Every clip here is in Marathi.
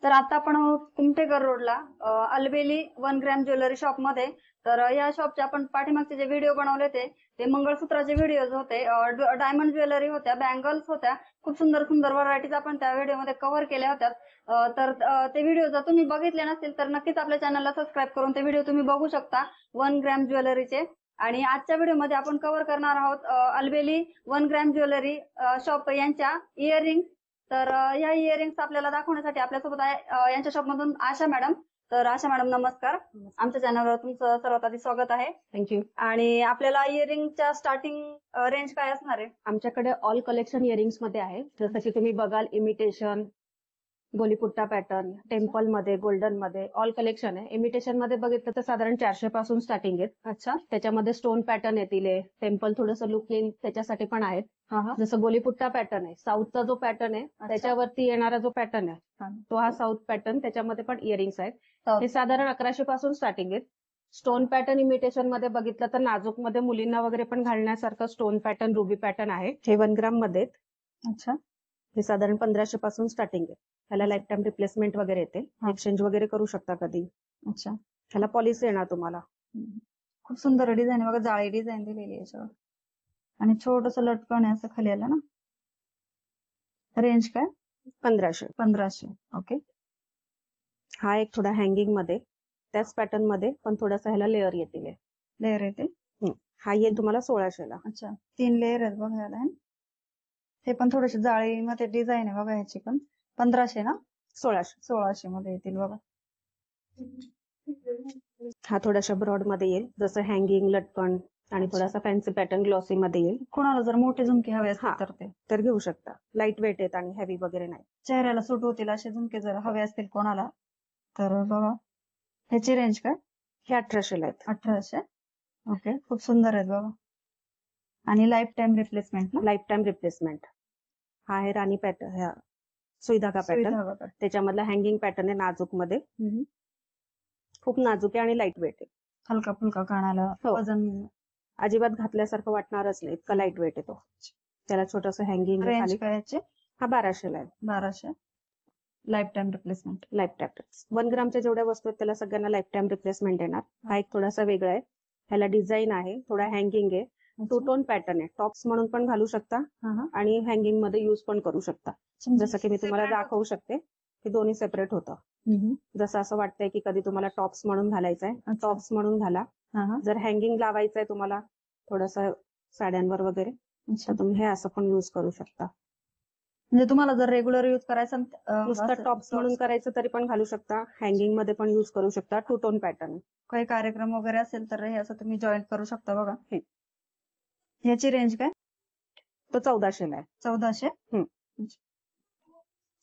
तर आता आपण आहोत कुमठेकर रोडला अल्बेली 1 ग्रॅम ज्वेलरी शॉप मध्ये. तर या शॉपचे आपण पाठीमागचे जे व्हिडिओ बनवले ते मंगळसूत्राचे व्हिडिओज होते, डायमंड ज्वेलरी होत्या, बँगल्स होत्या. खूप सुंदर सुंदर व्हरायटीज आपण त्या व्हिडिओ मध्ये कव्हर केल्या होत्या. तर ते व्हिडिओ जर तुम्ही बघितले नसतील तर नक्कीच आपल्या चॅनलला सबस्क्राईब करून ते व्हिडिओ तुम्ही बघू शकता 1 ग्रॅम ज्वेलरीचे. आणि आजच्या व्हिडिओमध्ये आपण कव्हर करणार आहोत अल्बेली 1 ग्रॅम ज्वेलरी शॉप यांच्या इयरिंग. तर ह्या इयरिंग्स आपल्याला दाखवण्यासाठी आपल्यासोबत आहे यांच्या शॉप मधून आशा मॅडम. तर आशा मॅडम नमस्कार. आमच्या चॅनलवर तुमचं सर्वात आधी स्वागत आहे. थँक्यू. आणि आपल्याला इयरिंगच्या स्टार्टिंग रेंज काय असणार आहे? आमच्याकडे ऑल कलेक्शन इयरिंग्स मध्ये आहे. जसं की तुम्ही बघाल इमिटेशन, गोलीपुट्टा पॅटर्न, टेम्पल मध्ये, गोल्डन मध्ये ऑल कलेक्शन आहे. इमिटेशन मध्ये बघितलं तर साधारण 400 पासून स्टार्टिंग आहे. अच्छा. त्याच्यामध्ये स्टोन पॅटर्न येतील, टेम्पल थोडंसं लुकिंग त्याच्यासाठी पण आहेत. जसं गोलीपुट्टा पॅटर्न आहे, साऊथचा जो पॅटर्न आहे त्याच्यावरती येणारा जो पॅटर्न आहे तो हा साऊथ पॅटर्न. त्याच्यामध्ये पण इयरिंग्स आहेत. हे साधारण 1100 पासून स्टार्टिंग आहेत. स्टोन पॅटर्न इमिटेशन मध्ये बघितलं तर नाजूक मध्ये मुलींना वगैरे पण घालण्यासारखं स्टोन पॅटर्न, रुबी पॅटर्न आहे. हे 1 ग्राम मध्ये. अच्छा. हे साधारण 1500 पासून स्टार्टिंग आहे. ह्याला लाईफ टाइम रिप्लेसमेंट वगैरे येते, एक्सचेंज वगैरे करू शकता कधी. अच्छा. ह्याला पॉलिसी येणार तुम्हाला. खूप सुंदर डिझाईन बघा, जाळी डिझाईन दिलेली आहे याच्यावर आणि छोटस लटकन आहे असं खाली आलं ना. रेंज काय? 1500. ओके. हा एक थोडा हँगिंग मध्ये, त्याच पॅटर्न मध्ये पण थोडासा ह्याला लेअर येतील. लेअर येते. हा येईल तुम्हाला 1600 ला. अच्छा. 3 लेअर आहेत बघा ह्याला. हे पण थोडेसे जाळी मध्ये डिझाईन आहे बघा ह्याची पण. 1500 ना? 1600 मध्ये येतील बघा. हा थोडासा ब्रॉड मध्ये येईल, जसं हँगिंग, लटकन आणि थोडासा फॅन्सी पॅटर्न ग्लॉसी मध्ये येईल. कोणाला जर मोठे झुमके हवे असतील तर घेऊ शकता. लाईट वेट आहेत आणि हेवी वगैरे नाही. चेहऱ्याला सूट होतील असे झुमके जर हवे असतील कोणाला तर बघा. ह्याची रेंज काय? हे 1800 ला आहेत. 1800. ओके. खूप सुंदर आहेत बघा. आणि लाईफ टाइम रिप्लेसमेंट ना? Life time replacement. हा आहे राणी पॅटर्न, सुईधागा पॅटर्न. त्याच्यामधला हँगिंग पॅटर्न आहे नाजूक मध्ये. खूप नाजूक आहे आणि लाईट वेट आहे. हलका फुलका कानाला वजन अजिबात घातल्यासारखं वाटणारच नाही, इतका लाईट वेट आहे तो. त्याला छोटस हँगिंग. रेंज काय याची? हा 1200 ला आहे. 1200. Life time replacement. 1 ग्रामच्या जेवढ्या वस्तू आहेत त्याला सगळ्यांना लाईफ टाइम रिप्लेसमेंट येणार. हा एक थोडासा वेगळा आहे. ह्याला डिझाईन आहे, थोडा हँगिंग आहे, 2 टोन पॅटर्न आहे. टॉप्स म्हणून पण घालू शकता आणि हँगिंग मध्ये युज पण करू शकता. जसं की मी तुम्हाला दाखवू शकते की दोन्ही सेपरेट होतं. जसं असं वाटतंय की कधी तुम्हाला टॉप्स म्हणून घालायचंय, टॉप्स म्हणून घाला. जर हँगिंग लावायचंय तुम्हाला थोडस साड्यांवर वगैरे, तर तुम्ही हे असं पण युज करू शकता. म्हणजे तुम्हाला जर रेग्युलर युज करायचं नुसतं टॉप्स म्हणून करायचं तरी पण घालू शकता, हँगिंग मध्ये पण युज करू शकता. 2 टोन पॅटर्न. काही कार्यक्रम वगैरे असेल तर हे असं तुम्ही जॉईन करू शकता बघा. ह्याची रेंज काय? तो 1400 ला आहे. 1400.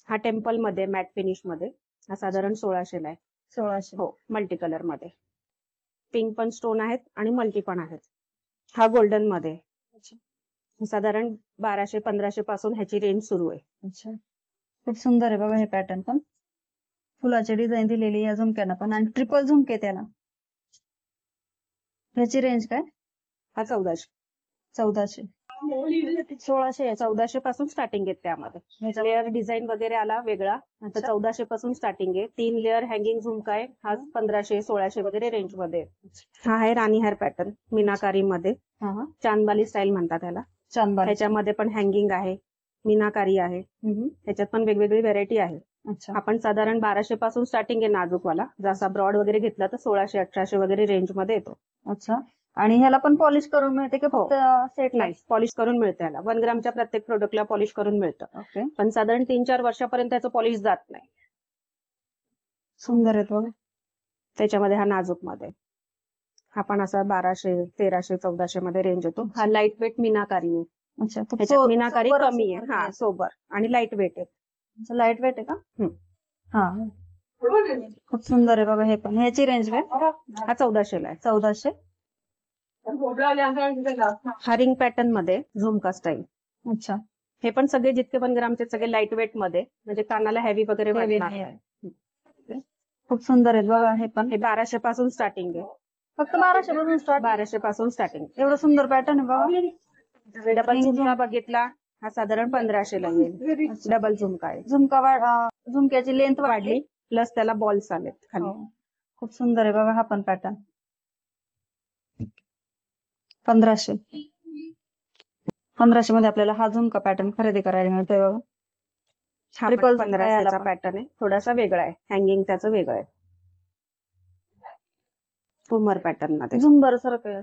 हा टेम्पल मध्ये, मॅट फिनिश मध्ये. हा साधारण 1600 ला आहे. 1600. हो, मल्टी कलर मध्ये. पिंक पण स्टोन आहेत आणि मल्टी पण आहेत. हा गोल्डन मध्ये. साधारण 1200-1500 पासून ह्याची रेंज सुरू आहे. अच्छा. खूप सुंदर आहे बघा हे पॅटर्न पण. फुलाची डिझाईन दिलेली या झुमक्यांना पण आणि ट्रिपल झुमके त्याला. ह्याची रेंज काय? हा 1400. 1400. 1600. 1400 पासून स्टार्टिंग आहे त्यामध्ये. लेअर डिझाईन वगैरे आला वेगळा तर 1400 पासून स्टार्टिंग आहे. 3 लेअर हँगिंग झुमका आहे. हा 1500-1600 वगैरे रेंज मध्ये. हा आहे राणी हेअर पॅटर्न, मीनाकारी मध्ये. चांदबाली स्टाईल म्हणतात त्याला. ह्याच्यामध्ये पण हँगिंग आहे, मीनाकारी आहे. ह्याच्यात पण वेगवेगळी व्हेरायटी आहे. आपण साधारण 1200 पासून स्टार्टिंग आहे नाजूकवाला. जसा ब्रॉड वगैरे घेतला तर 1600-1800 वगैरे रेंज मध्ये येतो. अच्छा. आणि ह्याला पण पॉलिश करून मिळते की फक्त सेट? नाही, पॉलिश करून मिळते ह्याला. 1 ग्रामच्या प्रत्येक प्रोडक्टला पॉलिश करून मिळतं. पण साधारण 3-4 वर्षापर्यंत त्याचं पॉलिश जात नाही. सुंदर आहे बघा. त्याच्यामध्ये हा नाजूक मध्ये. हा पण असा 1200, 1300, 1400 मध्ये रेंज येतो. हा लाईट वेट मीनाकारी आहे. अच्छा. मीनाकारी कमी आहे. हा, सोबर आणि लाईट वेट आहे. लाईट वेट आहे का? हा. खूप सुंदर आहे बघा हे पण. ह्याची रेंज काय? हा 1400 ला आहे. 1400. हा रिंग पॅटर्न मध्ये झुमका स्टाईल. अच्छा. हे पण सगळे जितके 1 ग्रामचे सगळे लाईट वेट मध्ये, म्हणजे कानाला हेवी वगैरे वाटणार नाही. खूप सुंदर आहेत बघा हे पण. हे 1200 पासून स्टार्टिंग आहे. फक्त 1200 पासून स्टार्ट? 1200 पासून स्टार्टिंग. एवढं सुंदर पॅटर्न आहे बघा. डबल झुमका बघितला हा साधारण 1500 ला येईल. डबल झुमका आहे. झुमक्याची लेंथ वाढली प्लस त्याला बॉल्स आलेत खाली. खूप सुंदर आहे बघा हा पण पॅटर्न. 1500 मध्ये आपल्याला हा झुमका पॅटर्न खरेदी करायला मिळतोय बघा. हा ट्रिपल 1500चा पॅटर्न आहे. थोडासा वेगळा आहे. हँगिंग त्याचं वेगळं आहे. झुमर पॅटर्न मध्ये झुंबर सारखं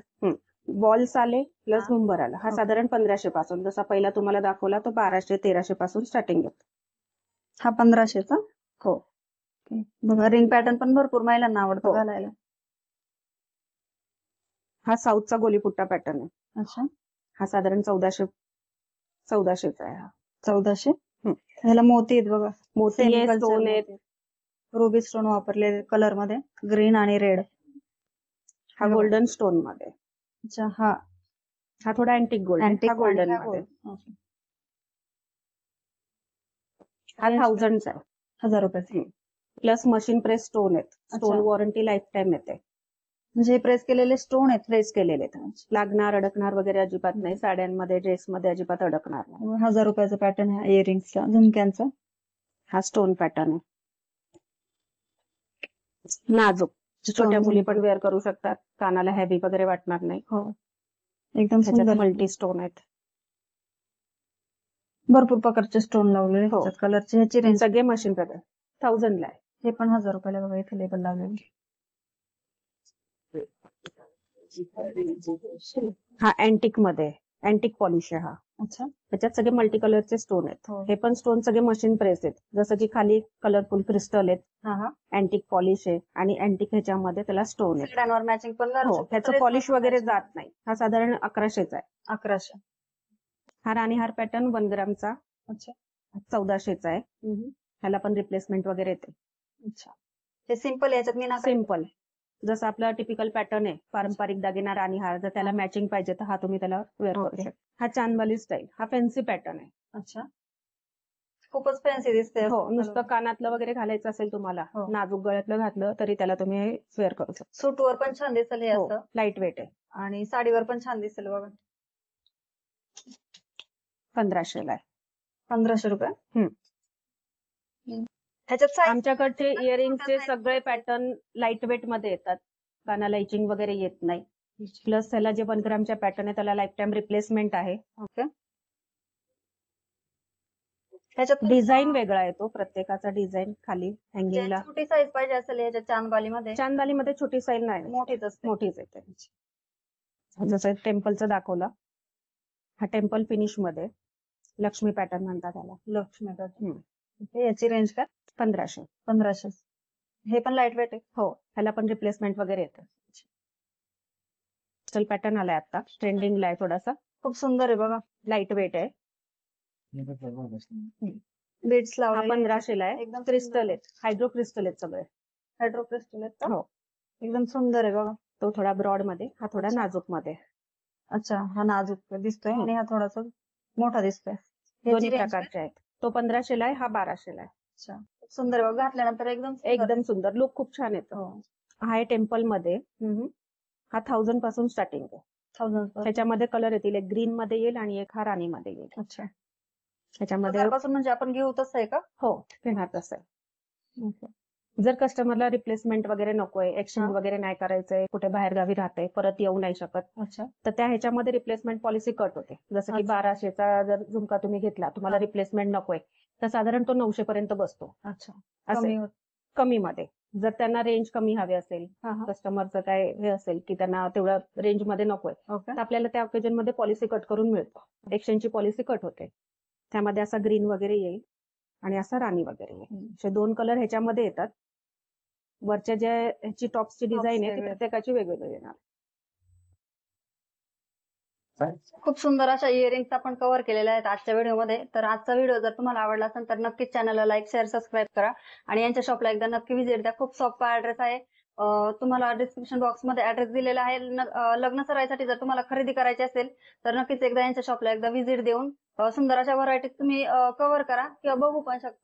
बॉल्स आले प्लस झुंबर आला. हा साधारण 1500 पासून, जसा पहिला तुम्हाला दाखवला तो 1200-1300 पासून स्टार्टिंग आहे. हा 1500चा. हो. बघा रिंग पॅटर्न पण भरपूर महिलांना आवडतो घालायला. हा साऊथचा गोलीपुट्टा पॅटर्न आहे. अच्छा. हा साधारण 1400चा आहे. हा 1400. ह्याला मोती आहेत बघा. मोती आहे, स्टोन आहेत. रुबी स्टोन वापरले कलर मध्ये, ग्रीन आणि रेड. हा गोल्डन स्टोन मध्ये. अच्छा. हा थोडा अँटिक गोल्ड, हा गोल्डन मध्ये. हा 1000चा आहे. 1000 रुपये प्लस मशीन प्रेस स्टोन आहेत. स्टोन वॉरंटी लाईफ टाइम येते. म्हणजे प्रेस केलेले स्टोन आहेत. प्रेस केलेले लागणार अडकणार वगैरे अजिबात नाही. साड्यांमध्ये ड्रेसमध्ये अजिबात अडकणार नाही. 1000 रुपयाचा पॅटर्न आहे इयरिंग्सचा झुमक्यांचा. हा स्टोन पॅटर्न आहे. नाजूक छोट्या मुली पण वेअर करू शकतात. कानाला हेवी वगैरे वाटणार नाही. हो एकदम सुंदर. मल्टी स्टोन आहेत. भरपूर प्रकारचे स्टोन लावलेले आहेत कलरचे. ह्याची रेंज सगळे मशीन प्रकार 1000 ला आहे. हे पण 1000 रुपयाला बघा इथे लेबल लावलेले. हा अँटिक मध्ये, अँटिक पॉलिश आहे हा. अच्छा. त्याच्यात सगळे मल्टी कलरचे स्टोन आहेत. हे पण स्टोन सगळे मशीन प्रेस आहेत. जसं की खाली कलरफुल क्रिस्टल आहेत. अँटिक पॉलिश आहे आणि अँटिक ह्याच्यामध्ये त्याला स्टोन आहे. साड्यांवर मॅचिंग पण त्याचं पॉलिश वगैरे जात नाही. हा साधारण 1100चा आहे. 1100. हा राणीहार पॅटर्न 1 ग्रामचा. अच्छा. 1400चा आहे. ह्याला पण रिप्लेसमेंट वगैरे येते. अच्छा. हे सिंपल याच्यात मी सिंपल जसं आपला टिपिकल पॅटर्न आहे पारंपरिक दागिना राणीहार, जर त्याला मॅचिंग पाहिजे तर हा तुम्ही त्याला वेअर करू शकता. हा चांदवाली स्टाईल, हा फॅन्सी पॅटर्न आहे. अच्छा. खूपच फॅन्सी दिसते. हो, नुसतं कानातलं वगैरे घालायचं असेल तुम्हाला, नाजूक गळ्यातलं घातलं तरी त्याला तुम्ही वेअर करू शकता. सूटवर पण छान दिसेल हे असं. लाईट वेट आहे आणि साडीवर पण छान दिसेल बघा. 1500 ला आहे. 1500 रुपये. ह्याच्यात आमच्याकडचे इयरिंगचे सगळे पॅटर्न लाईट वेट मध्ये येतात. कानाला इचिंग वगैरे येत नाही. प्लस त्याला जे 1 ग्रामच्या पॅटर्न आहे त्याला लाईफ टाइम रिप्लेसमेंट आहे. ओके. ह्याच्यात डिझाईन वेगळा येतो, प्रत्येकाचा डिझाईन खाली हँगिंगला. छोटी साईज पाहिजे असेल ह्याच्या चांदबालीमध्ये. चांदबालीमध्ये छोटी साईज नाही, मोठीच येते. जसं टेम्पलचं दाखवलं, हा टेम्पल फिनिश मध्ये लक्ष्मी पॅटर्न म्हणतात त्याला. लक्ष्मी पॅटर्न. याची रेंज काय? 1500. हे पण लाईट वेट आहे. हो, ह्याला पण रिप्लेसमेंट वगैरे येतं. चल पॅटर्न आलाय आता ट्रेंडिंगला आहे थोडासा. खूप सुंदर आहे बघा. लाईट वेट आहे. बीड्स लावले. हा 1500 ला आहे. एकदम क्रिस्टल आहेत, हायड्रो क्रिस्टल आहेत सगळे. हायड्रो क्रिस्टल आहेत का? हो. एकदम सुंदर आहे बघा. तो थोडा ब्रॉड मध्ये, हा थोडा नाजूक मध्ये. अच्छा. हा नाजूक दिसतोय आणि हा थोडासा मोठा दिसतोय. दोन्ही प्रकारचे आहेत. तो 1500 ला आहे, हा 1200 ला आहे. अच्छा. सुंदर आहे बघा. घातल्यानंतर एकदम सुंदर लुक खूप छान येतो. हा आहे टेम्पल मध्ये. हा 1000 पासून स्टार्टिंग आहे. 1000. त्याच्यामध्ये कलर येतील, एक ग्रीन मध्ये येईल आणि एक हा राणी मध्ये येईल. अच्छा. त्याच्यामध्ये पासून म्हणजे आपण घेऊ तसं आहे का? हो, घेणार तसं आहे. जर कस्टमरला रिप्लेसमेंट वगैरे नकोय, एक्सचेंज वगैरे नाही करायचंय, कुठे बाहेर गावी राहते, परत येऊ नाही शकत, अच्छा, तर त्या ह्याच्यामध्ये रिप्लेसमेंट पॉलिसी कट होते. जसं की 1200चा जर झुमका तुम्ही घेतला, तुम्हाला रिप्लेसमेंट नकोय, तर साधारण तो 900 पर्यंत बसतो. अच्छा, असं कमी मध्ये. जर त्यांना रेंज कमी हवी असेल, कस्टमरचं काय हे असेल की त्यांना तेवढ्या रेंज मध्ये नकोय, तर आपल्याला त्या ऑकेजन मध्ये पॉलिसी कट करून मिळतो. एक्सचेंजची पॉलिसी कट होते. त्यामध्ये असा ग्रीन वगैरे येईल आणि असा राणी वगैरे येईल. असे 2 कलर ह्याच्यामध्ये येतात. वरच्या ज्या ह्याची टॉप्सची डिझाईन आहे ती प्रत्येकाची वेगवेगळी येणार. खूप सुंदर अशा इयरिंग्स आपण कव्हर केलेल्या आहेत आजच्या व्हिडिओमध्ये. तर आजचा व्हिडिओ जर तुम्हाला आवडला असेल तर नक्कीच चॅनलला लाईक, शेअर, सबस्क्राईब करा आणि यांच्या शॉपला एकदा नक्की व्हिजिट द्या. खूप सोपा ऍड्रेस आहे. तुम्हाला डिस्क्रिप्शन बॉक्स मध्ये ऍड्रेस दिलेला आहे. लग्न सराईसाठी जर तुम्हाला खरेदी करायची असेल तर नक्कीच एकदा यांच्या शॉपला एकदा व्हिजिट देऊन सुंदर अशा व्हरायटी तुम्ही कव्हर करा किंवा बघू पण शकता.